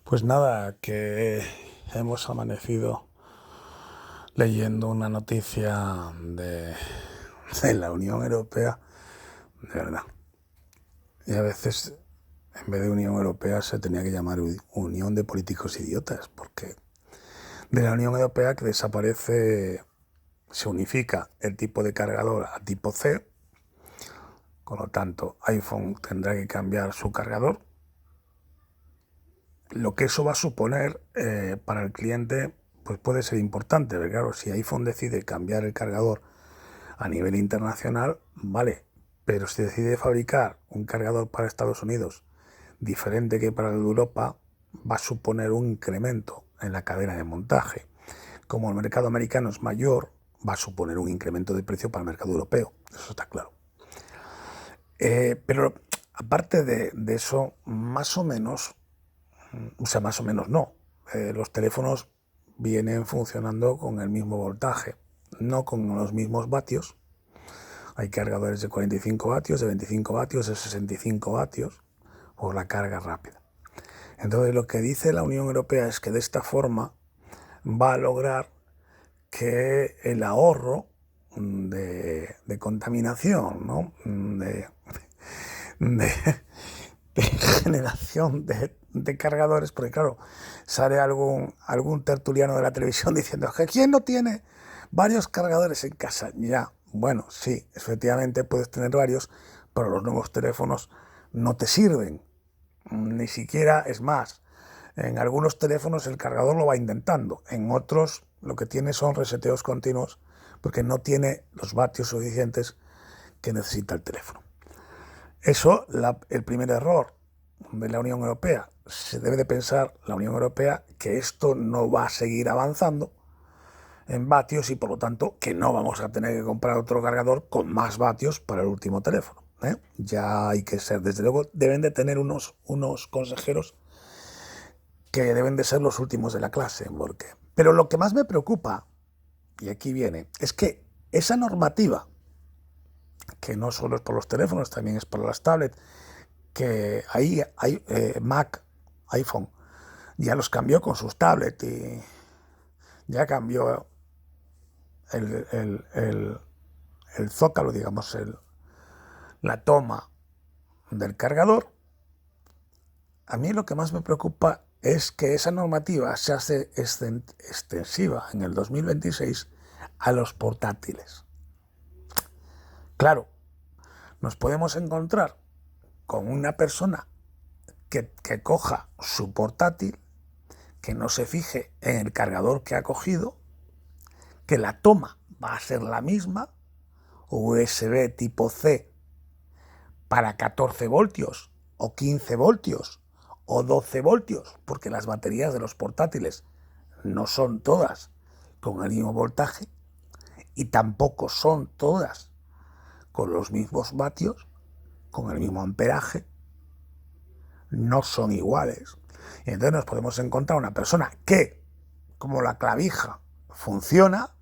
Pues nada, que hemos amanecido leyendo una noticia de la Unión Europea, de verdad. Y a veces, en vez de Unión Europea, se tenía que llamar Unión de Políticos Idiotas, porque de la Unión Europea que desaparece, se unifica el tipo de cargador a tipo C, con lo tanto iPhone tendrá que cambiar su cargador. Lo que eso va a suponer para el cliente pues puede ser importante, porque claro, si iPhone decide cambiar el cargador a nivel internacional, vale, pero si decide fabricar un cargador para Estados Unidos diferente que para el de Europa, va a suponer un incremento en la cadena de montaje. Como el mercado americano es mayor, va a suponer un incremento de precio para el mercado europeo, eso está claro. Pero aparte de eso, más o menos, o sea, más o menos no. Los teléfonos vienen funcionando con el mismo voltaje, no con los mismos vatios. Hay cargadores de 45 vatios, de 25 vatios, de 65 vatios, por la carga rápida. Entonces lo que dice la Unión Europea es que de esta forma va a lograr que el ahorro de contaminación, ¿no? de, de generación de cargadores, porque claro, sale algún tertuliano de la televisión diciendo que ¿quién no tiene varios cargadores en casa? Ya, bueno, sí, efectivamente puedes tener varios, pero los nuevos teléfonos no te sirven, ni siquiera, es más, en algunos teléfonos el cargador lo va intentando, en otros lo que tiene son reseteos continuos porque no tiene los vatios suficientes que necesita el teléfono. Eso, el primer error de la Unión Europea. Se debe de pensar la Unión Europea que esto no va a seguir avanzando en vatios y por lo tanto que no vamos a tener que comprar otro cargador con más vatios para el último teléfono. Ya hay que ser, desde luego, deben de tener unos consejeros que deben de ser los últimos de la clase. Pero lo que más me preocupa, y aquí viene, es que esa normativa, que no solo es por los teléfonos, también es para las tablets, que ahí hay Mac, iPhone, ya los cambió con sus tablets y ya cambió el zócalo, digamos, la toma del cargador. A mí lo que más me preocupa es que esa normativa se hace extensiva en el 2026 a los portátiles. Claro, nos podemos encontrar con una persona que coja su portátil, que no se fije en el cargador que ha cogido, que la toma va a ser la misma, USB tipo C para 14 voltios o 15 voltios o 12 voltios, porque las baterías de los portátiles no son todas con el mismo voltaje y tampoco son todas con los mismos vatios, con el mismo amperaje, no son iguales. Y entonces nos podemos encontrar una persona que, como la clavija funciona,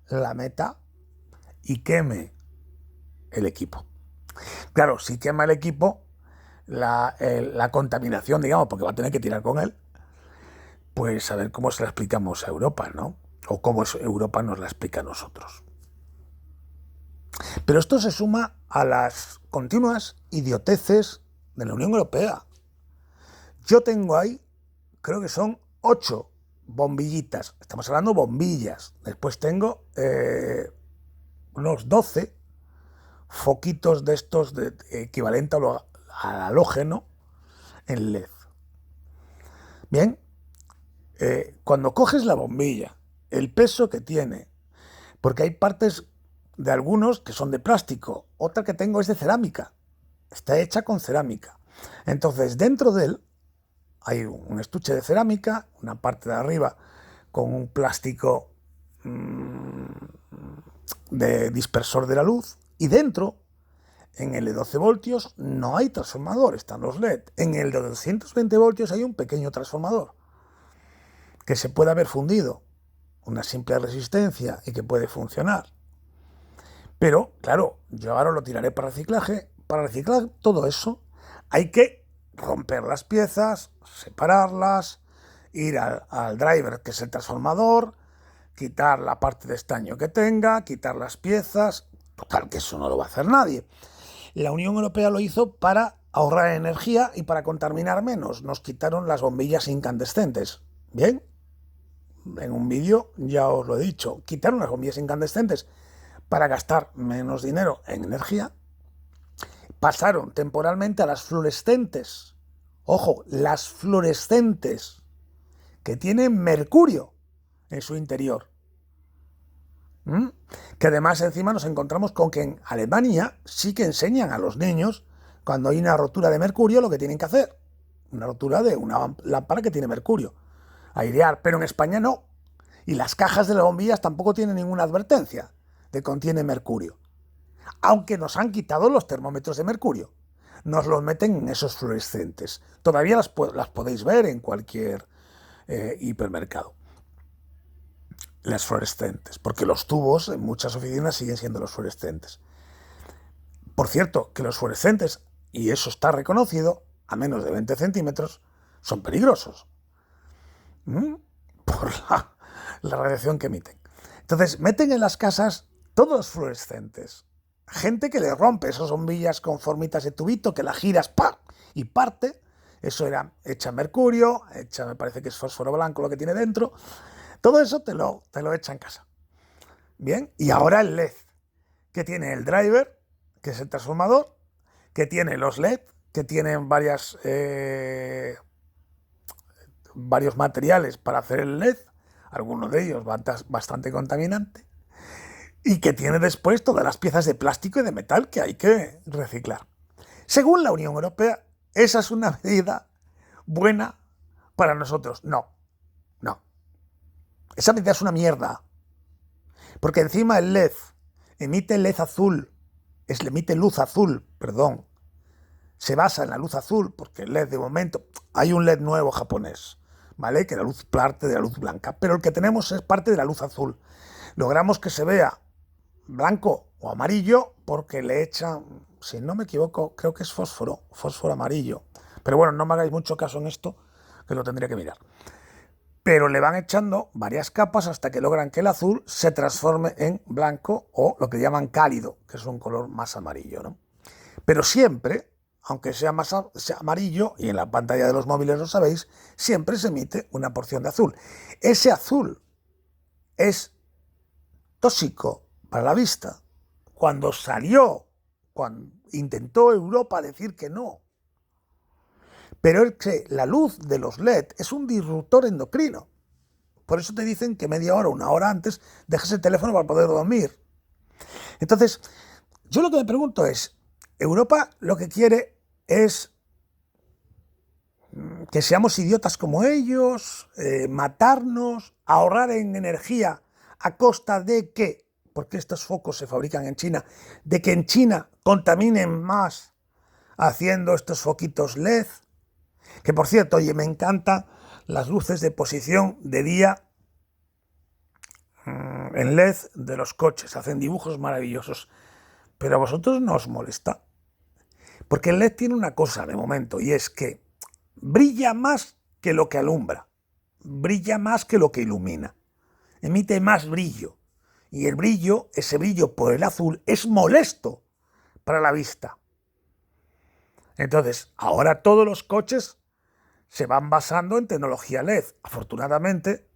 la meta y queme el equipo. Claro, si quema el equipo, la contaminación, digamos, porque va a tener que tirar con él, pues a ver cómo se la explicamos a Europa, ¿no? O cómo Europa nos la explica a nosotros. Pero esto se suma a las continuas idioteces de la Unión Europea. Yo tengo ahí, creo que son 8 bombillitas. Estamos hablando bombillas. Después tengo unos 12 foquitos de estos equivalente al halógeno en LED. Bien, cuando coges la bombilla, el peso que tiene, porque hay partes de algunos que son de plástico, otra que tengo es de cerámica, está hecha con cerámica. Entonces, dentro de él hay un estuche de cerámica, una parte de arriba con un plástico de dispersor de la luz, y dentro, en el de 12 voltios, no hay transformador, están los LED. En el de 220 voltios hay un pequeño transformador que se puede haber fundido, una simple resistencia y que puede funcionar. Pero, claro, yo ahora lo tiraré para reciclaje. Para reciclar todo eso hay que romper las piezas, separarlas, ir al driver, que es el transformador, quitar la parte de estaño que tenga, quitar las piezas. Total, que eso no lo va a hacer nadie. La Unión Europea lo hizo para ahorrar energía y para contaminar menos. Nos quitaron las bombillas incandescentes. Bien, en un vídeo ya os lo he dicho, quitaron las bombillas incandescentes para gastar menos dinero en energía. Pasaron temporalmente a las fluorescentes. Ojo, las fluorescentes, que tienen mercurio en su interior. Que además encima nos encontramos con que en Alemania sí que enseñan a los niños, cuando hay una rotura de mercurio, lo que tienen que hacer. Una rotura de una lámpara que tiene mercurio. Airear, pero en España no. Y las cajas de las bombillas tampoco tienen ninguna advertencia de que contiene mercurio. Aunque nos han quitado los termómetros de mercurio. Nos los meten en esos fluorescentes. Todavía las podéis ver en cualquier hipermercado. Las fluorescentes, porque los tubos en muchas oficinas siguen siendo los fluorescentes. Por cierto, que los fluorescentes, y eso está reconocido, a menos de 20 centímetros, son peligrosos. Por la radiación que emiten. Entonces, meten en las casas todos los fluorescentes. Gente que le rompe esas bombillas con formitas de tubito, que la giras ¡pam! Y parte. Eso era hecha mercurio, hecha, me parece que es fósforo blanco lo que tiene dentro. Todo eso te lo echa en casa. Bien, y ahora el LED, que tiene el driver, que es el transformador, que tiene los LED, que tienen varios materiales para hacer el LED, algunos de ellos bastante contaminantes, y que tiene después todas las piezas de plástico y de metal que hay que reciclar. Según la Unión Europea, esa es una medida buena para nosotros. No. Esa medida es una mierda. Porque encima el LED emite luz azul, perdón. Se basa en la luz azul, porque el LED de momento, hay un LED nuevo japonés, ¿vale? Que la luz parte de la luz blanca, pero el que tenemos es parte de la luz azul. Logramos que se vea blanco o amarillo porque le echan, si no me equivoco, creo que es fósforo amarillo. Pero bueno, no me hagáis mucho caso en esto, que lo tendría que mirar. Pero le van echando varias capas hasta que logran que el azul se transforme en blanco o lo que llaman cálido, que es un color más amarillo, ¿no? Pero siempre, aunque sea amarillo, y en la pantalla de los móviles lo sabéis, siempre se emite una porción de azul. Ese azul es tóxico para la vista. Cuando intentó Europa decir que no. Pero es que la luz de los LED es un disruptor endocrino. Por eso te dicen que media hora, una hora antes, dejes el teléfono para poder dormir. Entonces, yo lo que me pregunto es, Europa lo que quiere es que seamos idiotas como ellos, matarnos, ahorrar en energía a costa de que, porque estos focos se fabrican en China, de que en China contaminen más haciendo estos foquitos LED. Que por cierto, oye, me encantan las luces de posición de día en LED de los coches, hacen dibujos maravillosos, pero a vosotros no os molesta, porque el LED tiene una cosa de momento, y es que brilla más que lo que alumbra, brilla más que lo que ilumina, emite más brillo, y el brillo, ese brillo por el azul, es molesto para la vista. Entonces, ahora todos los coches se van basando en tecnología LED, afortunadamente,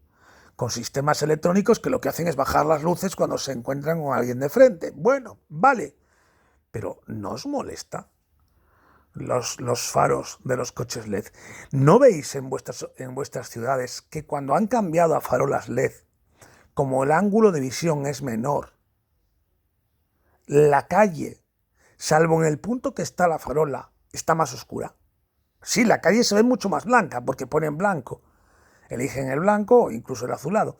con sistemas electrónicos que lo que hacen es bajar las luces cuando se encuentran con alguien de frente. Bueno, vale, pero ¿no os molesta los faros de los coches LED? ¿No veis en vuestras ciudades que cuando han cambiado a farolas LED, como el ángulo de visión es menor, la calle, salvo en el punto que está la farola, está más oscura? Sí, la calle se ve mucho más blanca porque ponen blanco. Eligen el blanco o incluso el azulado.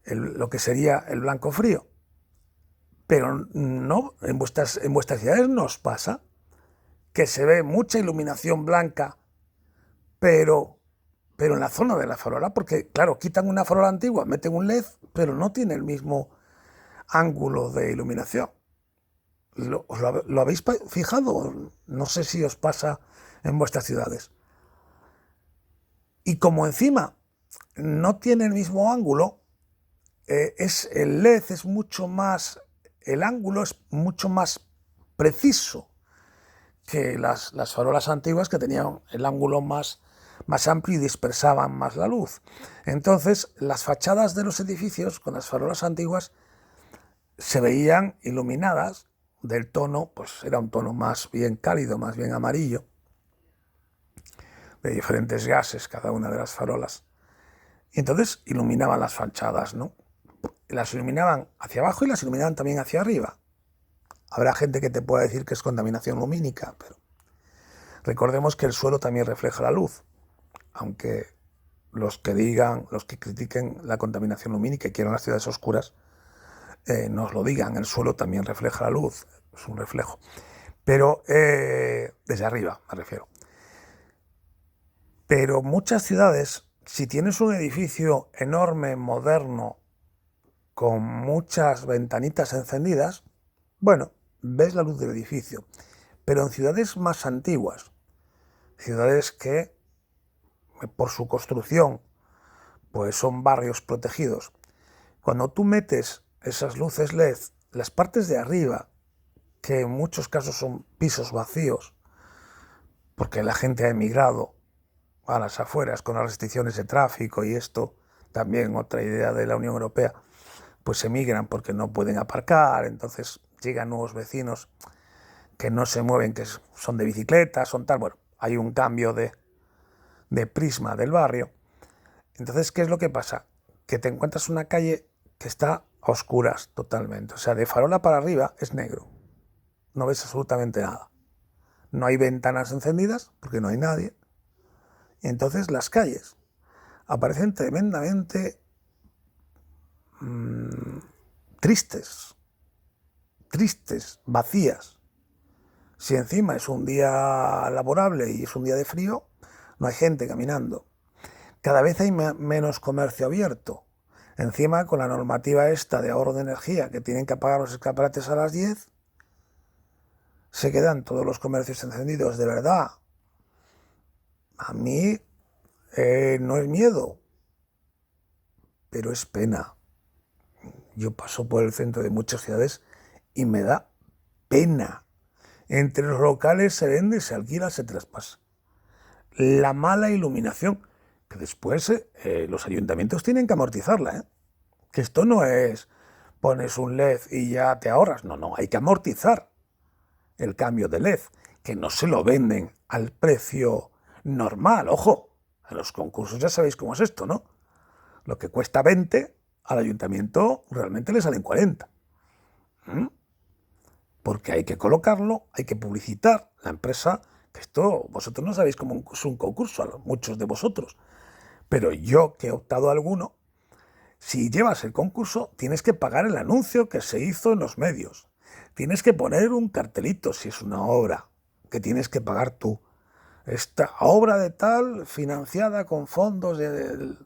Lo que sería el blanco frío. Pero no, en vuestras ciudades no os pasa que se ve mucha iluminación blanca, pero en la zona de la farola, porque claro, quitan una farola antigua, meten un LED, pero no tiene el mismo ángulo de iluminación. ¿Lo habéis fijado? No sé si os pasa en vuestras ciudades. Y como encima no tiene el mismo ángulo, el LED es mucho más, el ángulo es mucho más preciso que las farolas antiguas, que tenían el ángulo más amplio y dispersaban más la luz. Entonces, las fachadas de los edificios con las farolas antiguas se veían iluminadas del tono, pues era un tono más bien cálido, más bien amarillo, de diferentes gases cada una de las farolas. Y entonces iluminaban las fachadas, ¿no? Las iluminaban hacia abajo y las iluminaban también hacia arriba. Habrá gente que te pueda decir que es contaminación lumínica, pero recordemos que el suelo también refleja la luz, aunque los que critiquen la contaminación lumínica y quieran las ciudades oscuras, nos lo digan, el suelo también refleja la luz, es un reflejo, pero desde arriba me refiero. Pero muchas ciudades, si tienes un edificio enorme, moderno, con muchas ventanitas encendidas, bueno, ves la luz del edificio. Pero en ciudades más antiguas, ciudades que por su construcción pues son barrios protegidos, cuando tú metes esas luces LED, las partes de arriba, que en muchos casos son pisos vacíos, porque la gente ha emigrado a las afueras con las restricciones de tráfico y esto, también otra idea de la Unión Europea, pues emigran porque no pueden aparcar, entonces llegan nuevos vecinos que no se mueven, que son de bicicleta, son tal, bueno, hay un cambio de prisma del barrio. Entonces, ¿qué es lo que pasa? Que te encuentras una calle que está a oscuras totalmente, o sea, de farola para arriba es negro, no ves absolutamente nada. No hay ventanas encendidas porque no hay nadie. Y entonces las calles aparecen tremendamente tristes, vacías. Si encima es un día laborable y es un día de frío, no hay gente caminando. Cada vez hay menos comercio abierto. Encima, con la normativa esta de ahorro de energía, que tienen que apagar los escaparates a las 10, se quedan todos los comercios encendidos. De verdad, a mí no es miedo, pero es pena. Yo paso por el centro de muchas ciudades y me da pena. Entre los locales se vende, se alquila, se traspasa. La mala iluminación, que después los ayuntamientos tienen que amortizarla, que esto no es pones un LED y ya te ahorras, no, hay que amortizar el cambio de LED, que no se lo venden al precio normal. Ojo, en los concursos ya sabéis cómo es esto, ¿no? Lo que cuesta 20, al ayuntamiento realmente le salen 40. Porque hay que colocarlo, hay que publicitar la empresa, que esto vosotros no sabéis cómo es un concurso, muchos de vosotros, pero yo que he optado a alguno, si llevas el concurso tienes que pagar el anuncio que se hizo en los medios, tienes que poner un cartelito si es una obra que tienes que pagar tú. Esta obra de tal, financiada con fondos del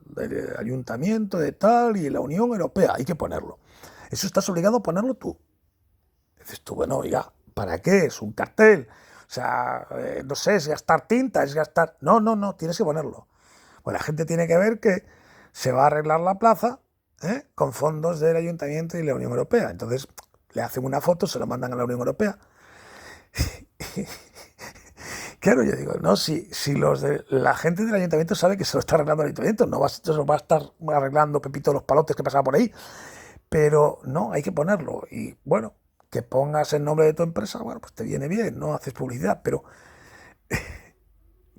ayuntamiento de tal y la Unión Europea, hay que ponerlo. Eso estás obligado a ponerlo tú. Dices tú, bueno, oiga, ¿para qué? Es un cartel. O sea, no sé, es gastar tinta, es gastar... No, tienes que ponerlo. Pues la gente tiene que ver que se va a arreglar la plaza con fondos del Ayuntamiento y la Unión Europea. Entonces, le hacen una foto, se lo mandan a la Unión Europea. Claro, yo digo, no, si la gente del Ayuntamiento sabe que se lo está arreglando el Ayuntamiento, no se lo va a estar arreglando Pepito los palotes que pasaba por ahí. Pero no, hay que ponerlo. Y bueno, que pongas el nombre de tu empresa, bueno, pues te viene bien, no haces publicidad, pero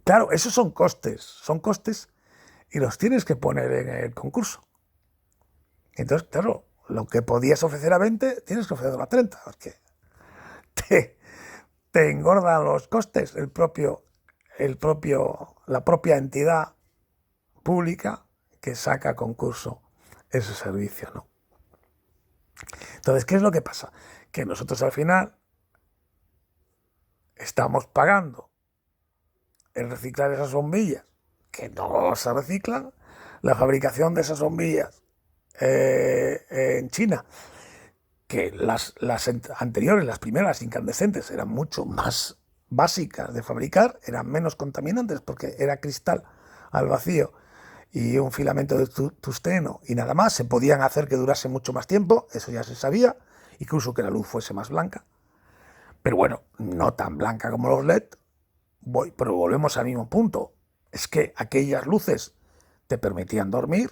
claro, esos son costes y los tienes que poner en el concurso. Entonces, claro, lo que podías ofrecer a 20, tienes que ofrecerlo a 30, porque te engordan los costes la propia entidad pública que saca a concurso ese servicio, ¿no? Entonces, ¿qué es lo que pasa? Que nosotros al final estamos pagando el reciclar esas bombillas, que no se reciclan, la fabricación de esas bombillas en China, que las anteriores, las primeras incandescentes, eran mucho más básicas de fabricar eran menos contaminantes porque era cristal al vacío y un filamento de tungsteno y nada más, se podían hacer que durase mucho más tiempo, eso ya se sabía, incluso que la luz fuese más blanca. Pero bueno, no tan blanca como los LED, pero volvemos al mismo punto. Es que aquellas luces te permitían dormir,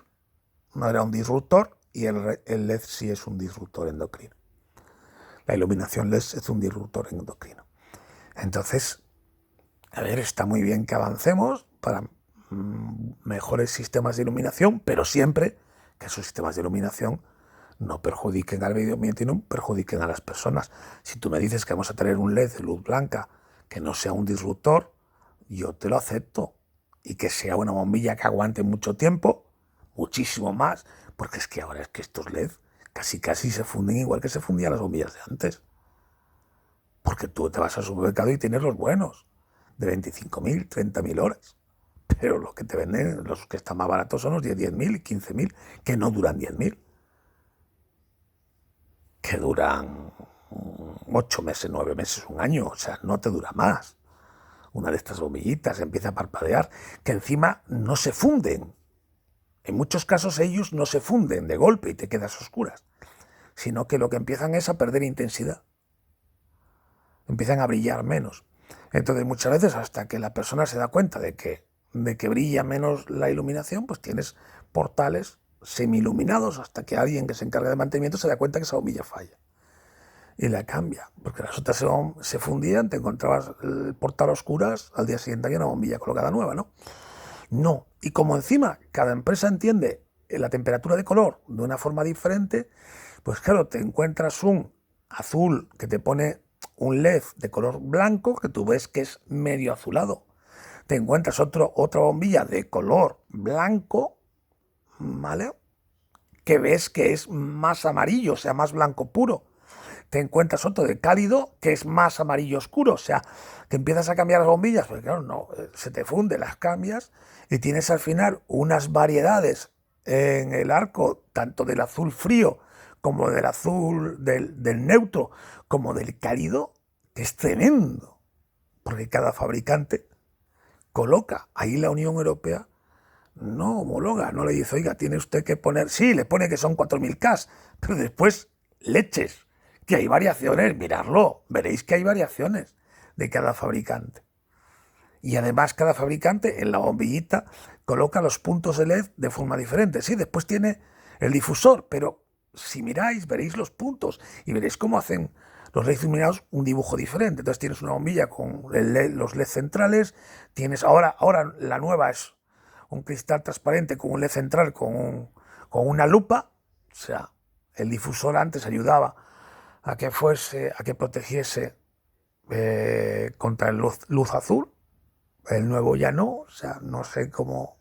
no era un disruptor, y el LED sí es un disruptor endocrino. La iluminación LED es un disruptor endocrino. Entonces, a ver, está muy bien que avancemos para mejores sistemas de iluminación, pero siempre que esos sistemas de iluminación no perjudiquen al medio ambiente y no perjudiquen a las personas. Si tú me dices que vamos a tener un LED de luz blanca que no sea un disruptor, yo te lo acepto. Y que sea una bombilla que aguante mucho tiempo, muchísimo más, porque es que ahora es que estos LED casi se funden igual que se fundían las bombillas de antes. Porque tú te vas al supermercado y tienes los buenos, de 25.000, 30.000 horas. Pero los que te venden, los que están más baratos son los de 10.000, 15.000, que no duran 10.000. Que duran 8 meses, 9 meses, un año, o sea, no te dura más. Una de estas bombillitas empieza a parpadear, que encima no se funden. En muchos casos ellos no se funden de golpe y te quedas a oscuras, sino que lo que empiezan es a perder intensidad. Empiezan a brillar menos. Entonces muchas veces hasta que la persona se da cuenta de que brilla menos la iluminación, pues tienes portales semi-iluminados hasta que alguien que se encarga de mantenimiento se da cuenta que esa bombilla falla y la cambia, porque las otras se fundían, te encontrabas el portal a oscuras, al día siguiente había una bombilla colocada nueva, ¿no? No, y como encima cada empresa entiende la temperatura de color de una forma diferente, pues claro, te encuentras un azul que te pone un LED de color blanco que tú ves que es medio azulado. Te encuentras otra bombilla de color blanco, ¿vale? Que ves que es más amarillo, o sea, más blanco puro. Te encuentras otro de cálido que es más amarillo oscuro, o sea, que empiezas a cambiar las bombillas, porque claro, no, se te funde, las cambias y tienes al final unas variedades en el arco, tanto del azul frío como del azul del neutro, como del cálido, que es tremendo, porque cada fabricante coloca. Ahí la Unión Europea no homologa, no le dice, oiga, tiene usted que poner, sí, le pone que son 4.000K, pero después leches, que hay variaciones, miradlo, veréis que hay variaciones de cada fabricante. Y además cada fabricante en la bombillita coloca los puntos de LED de forma diferente. Sí, después tiene el difusor, pero si miráis veréis los puntos y veréis cómo hacen los LEDs iluminados un dibujo diferente. Entonces tienes una bombilla con los LED centrales, tienes ahora la nueva es un cristal transparente con un LED central con una lupa, o sea, el difusor antes ayudaba a que protegiese contra el luz azul, el nuevo ya no, o sea, no sé cómo,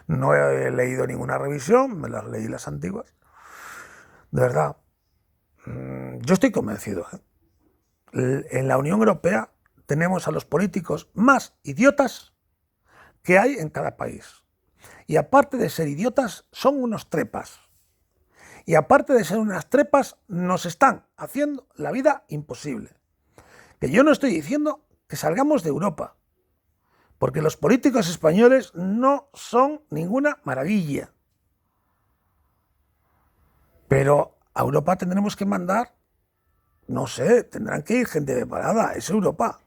no he leído ninguna revisión, me las leí las antiguas, de verdad, yo estoy convencido, en la Unión Europea tenemos a los políticos más idiotas que hay en cada país. Y aparte de ser idiotas, son unos trepas. Y aparte de ser unas trepas, nos están haciendo la vida imposible. Que yo no estoy diciendo que salgamos de Europa, porque los políticos españoles no son ninguna maravilla. Pero a Europa tendremos que mandar, no sé, tendrán que ir gente preparada, es Europa.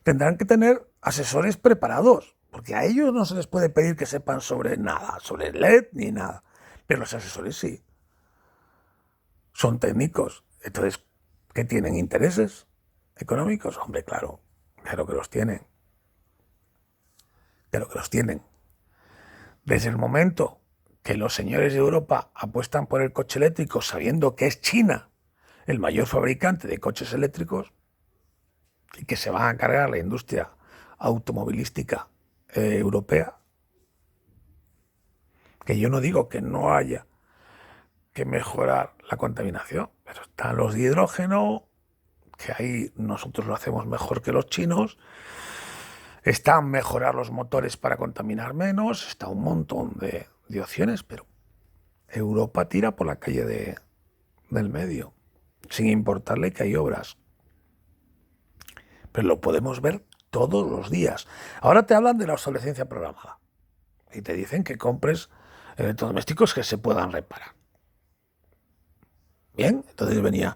Tendrán que tener asesores preparados, porque a ellos no se les puede pedir que sepan sobre nada, sobre LED ni nada. Pero los asesores sí. Son técnicos. Entonces, ¿qué tienen? ¿Intereses económicos? Hombre, claro que los tienen. Claro que los tienen. Desde el momento que los señores de Europa apuestan por el coche eléctrico sabiendo que es China el mayor fabricante de coches eléctricos y que se van a cargar la industria automovilística europea, que yo no digo que no haya que mejorar la contaminación, pero están los de hidrógeno, que ahí nosotros lo hacemos mejor que los chinos, están mejorar los motores para contaminar menos, está un montón de opciones, pero Europa tira por la calle del medio, sin importarle que hay obras pero lo podemos ver todos los días. Ahora te hablan de la obsolescencia programada y te dicen que compres electrodomésticos que se puedan reparar. Bien, entonces venía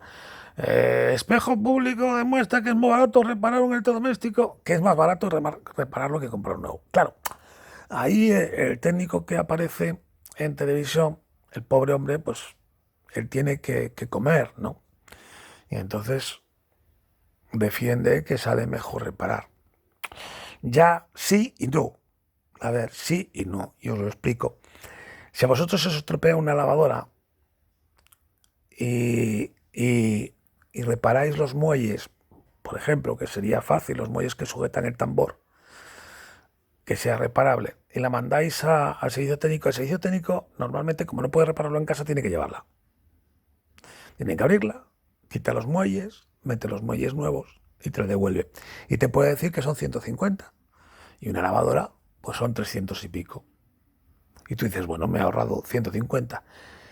espejo público demuestra que es muy barato reparar un electrodoméstico, que es más barato repararlo que comprar un nuevo. Claro, ahí el técnico que aparece en televisión, el pobre hombre, pues él tiene que comer, ¿no? Y entonces defiende que sale mejor reparar. Ya sí y no. A ver, sí y no. Yo os lo explico. Si a vosotros os estropea una lavadora y reparáis los muelles, por ejemplo, que sería fácil, los muelles que sujetan el tambor, que sea reparable, y la mandáis al servicio técnico, el servicio técnico normalmente, como no puede repararlo en casa, tiene que llevarla. Tiene que abrirla, quita los muelles, mete los muelles nuevos y te lo devuelve. Y te puede decir que son 150. Y una lavadora, pues son 300 y pico. Y tú dices, bueno, me he ahorrado 150.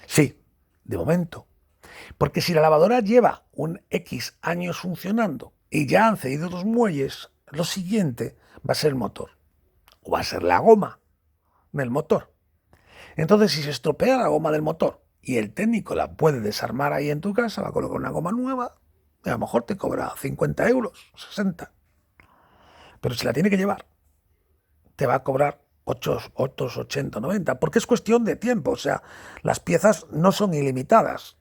Sí, de momento. Porque si la lavadora lleva un X años funcionando y ya han cedido los muelles, lo siguiente va a ser el motor. O va a ser la goma del motor. Entonces, si se estropea la goma del motor y el técnico la puede desarmar ahí en tu casa, va a colocar una goma nueva, a lo mejor te cobra 50 euros, 60. Pero si la tiene que llevar, te va a cobrar 8, 80, 90, porque es cuestión de tiempo. O sea, las piezas no son ilimitadas.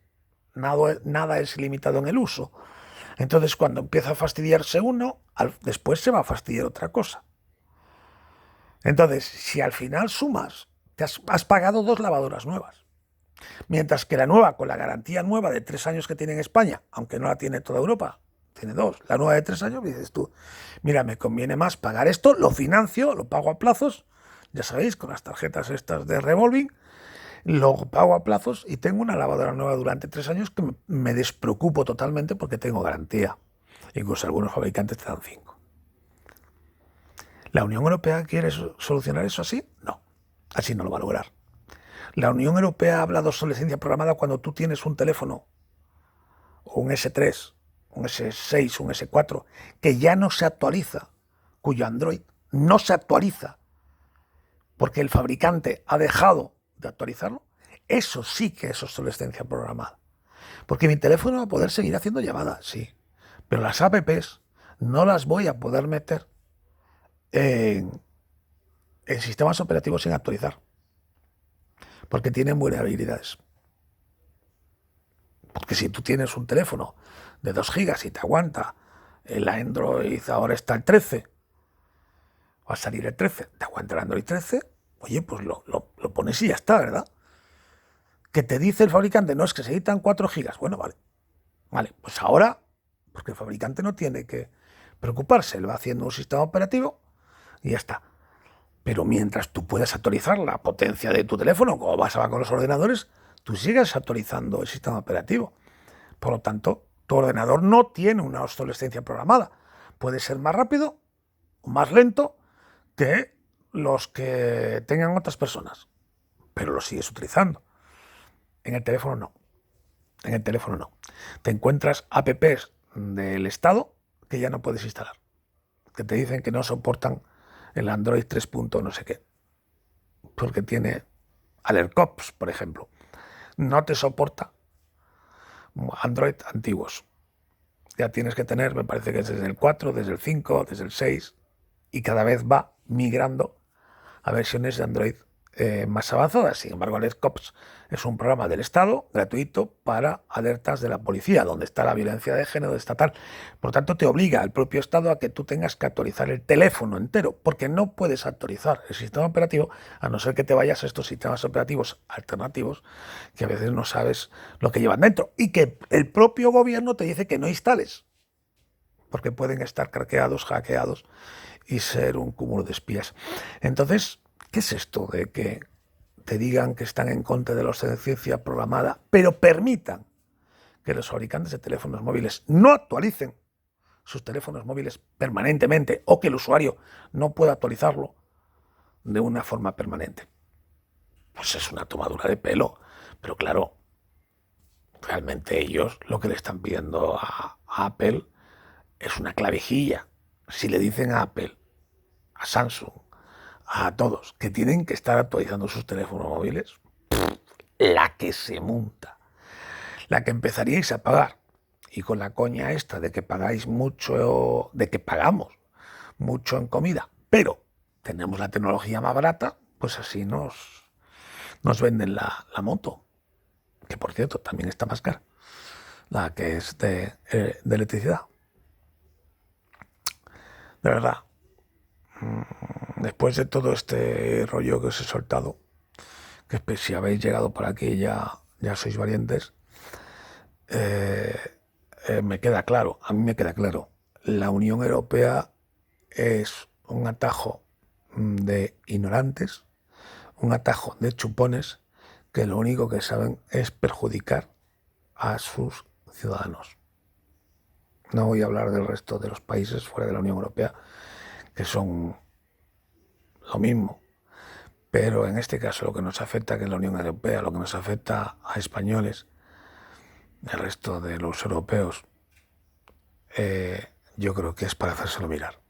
Nada es ilimitado en el uso. Entonces, cuando empieza a fastidiarse uno, después se va a fastidiar otra cosa. Entonces, si al final sumas, has pagado 2 lavadoras nuevas. Mientras que la nueva, con la garantía nueva de 3 años que tiene en España, aunque no la tiene toda Europa, tiene 2, la nueva de 3 años, dices tú, mira, me conviene más pagar esto, lo financio, lo pago a plazos, ya sabéis, con las tarjetas estas de revolving, lo pago a plazos y tengo una lavadora nueva durante 3 años que me despreocupo totalmente porque tengo garantía. Incluso algunos fabricantes te dan 5. ¿La Unión Europea quiere solucionar eso así? No, así no lo va a lograr. La Unión Europea habla de obsolescencia programada cuando tú tienes un teléfono, o un S3, un S6, un S4, que ya no se actualiza, cuyo Android no se actualiza, porque el fabricante ha dejado de actualizarlo. Eso sí que es obsolescencia programada. Porque mi teléfono va a poder seguir haciendo llamadas, sí, pero las apps no las voy a poder meter en sistemas operativos sin actualizar, porque tienen vulnerabilidades. Porque si tú tienes un teléfono de 2 gigas y te aguanta el Android, ahora está el 13, va a salir el 13, te aguanta el Android 13, oye, pues lo pones y ya está, ¿verdad? Que te dice el fabricante, no, es que se necesitan 4 gigas. Bueno, vale, pues ahora, porque el fabricante no tiene que preocuparse, él va haciendo un sistema operativo y ya está. Pero mientras tú puedas actualizar la potencia de tu teléfono, como pasa con los ordenadores, tú sigues actualizando el sistema operativo. Por lo tanto, tu ordenador no tiene una obsolescencia programada. Puede ser más rápido o más lento que los que tengan otras personas, pero lo sigues utilizando. En el teléfono no. En el teléfono no. Te encuentras apps del Estado que ya no puedes instalar, que te dicen que no soportan el Android 3. No sé qué, porque tiene AlertCops, por ejemplo. No te soporta Android antiguos. Ya tienes que tener, me parece que es desde el 4, desde el 5, desde el 6, y cada vez va migrando a versiones de Android más avanzadas. Sin embargo, AlertCops es un programa del Estado gratuito para alertas de la policía, donde está la violencia de género estatal. Por lo tanto, te obliga al propio Estado a que tú tengas que actualizar el teléfono entero, porque no puedes actualizar el sistema operativo a no ser que te vayas a estos sistemas operativos alternativos que a veces no sabes lo que llevan dentro y que el propio gobierno te dice que no instales, porque pueden estar craqueados, hackeados y ser un cúmulo de espías. Entonces, ¿qué es esto de que te digan que están en contra de la obsolescencia programada, pero permitan que los fabricantes de teléfonos móviles no actualicen sus teléfonos móviles permanentemente o que el usuario no pueda actualizarlo de una forma permanente? Pues es una tomadura de pelo. Pero claro, realmente ellos lo que le están pidiendo a Apple es una clavijilla si le dicen a Apple, a Samsung, a todos que tienen que estar actualizando sus teléfonos móviles, la que se monta, la que empezaríais a pagar. Y con la coña esta de que pagáis mucho, de que pagamos mucho en comida, pero tenemos la tecnología más barata, pues así nos venden la moto, que por cierto también está más cara, la que es de electricidad. De verdad, después de todo este rollo que os he soltado, que si habéis llegado por aquí ya sois valientes, me queda claro, a mí me queda claro, la Unión Europea es un atajo de ignorantes, un atajo de chupones que lo único que saben es perjudicar a sus ciudadanos. No voy a hablar del resto de los países fuera de la Unión Europea, que son lo mismo. Pero en este caso lo que nos afecta, que es la Unión Europea, lo que nos afecta a españoles, el resto de los europeos, yo creo que es para hacérselo mirar.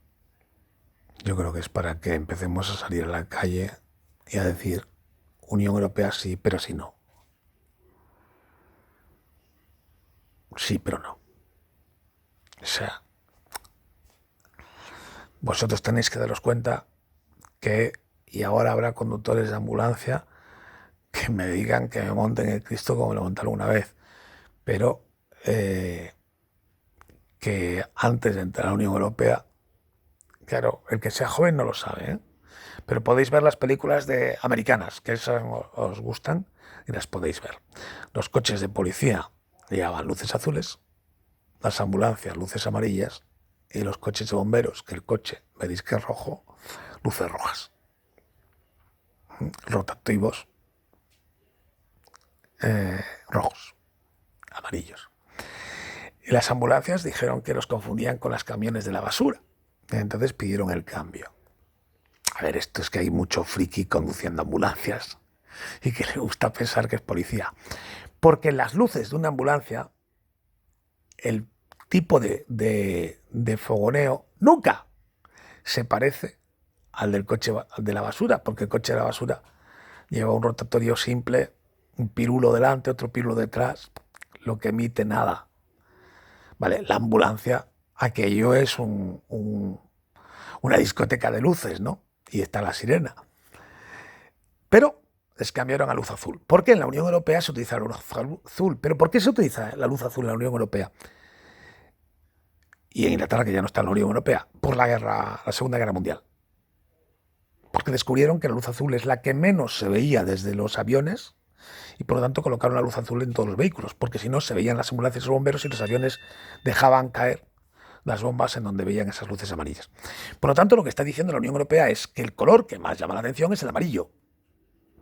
Yo creo que es para que empecemos a salir a la calle y a decir Unión Europea sí, pero sí no. Sí, pero no. O sea, vosotros tenéis que daros cuenta que, y ahora habrá conductores de ambulancia que me digan que me monten el Cristo como me lo montaron una vez, pero que antes de entrar a la Unión Europea, claro, el que sea joven no lo sabe, ¿eh? Pero podéis ver las películas de americanas, que esas os gustan, y las podéis ver. Los coches de policía llevaban luces azules, las ambulancias luces amarillas, y los coches de bomberos, que el coche veréis que es rojo, luces rojas. Rotativos rojos, amarillos. Y las ambulancias dijeron que los confundían con los camiones de la basura. Entonces pidieron el cambio. A ver, esto es que hay mucho friki conduciendo ambulancias y que le gusta pensar que es policía. Porque en las luces de una ambulancia, el tipo de fogoneo nunca se parece al del coche de la basura, porque el coche de la basura lleva un rotatorio simple, un pirulo delante, otro pirulo detrás, lo que emite nada. ¿Vale? La ambulancia, aquello es una discoteca de luces, ¿no? Y está la sirena. Pero les cambiaron a luz azul. ¿Por qué en la Unión Europea se utiliza la luz azul? ¿Pero por qué se utiliza la luz azul en la Unión Europea? Y en Inglaterra, que ya no está en la Unión Europea, por la Segunda Guerra Mundial. Porque descubrieron que la luz azul es la que menos se veía desde los aviones y por lo tanto colocaron la luz azul en todos los vehículos, porque si no se veían las ambulancias y los bomberos y los aviones dejaban caer las bombas en donde veían esas luces amarillas. Por lo tanto, lo que está diciendo la Unión Europea es que el color que más llama la atención es el amarillo,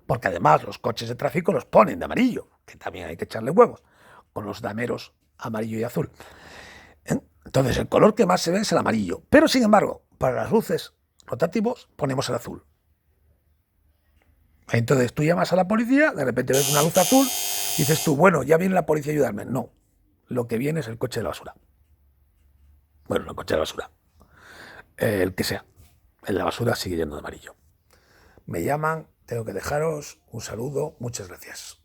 porque además los coches de tráfico los ponen de amarillo, que también hay que echarle huevos, con los dameros amarillo y azul. Entonces, el color que más se ve es el amarillo, pero sin embargo, para las luces rotativos ponemos el azul. Entonces tú llamas a la policía, de repente ves una luz azul, y dices tú, bueno, ya viene la policía a ayudarme. No, lo que viene es el coche de la basura. Bueno, no el coche de la basura, el que sea. El de la basura sigue yendo de amarillo. Me llaman, tengo que dejaros un saludo, muchas gracias.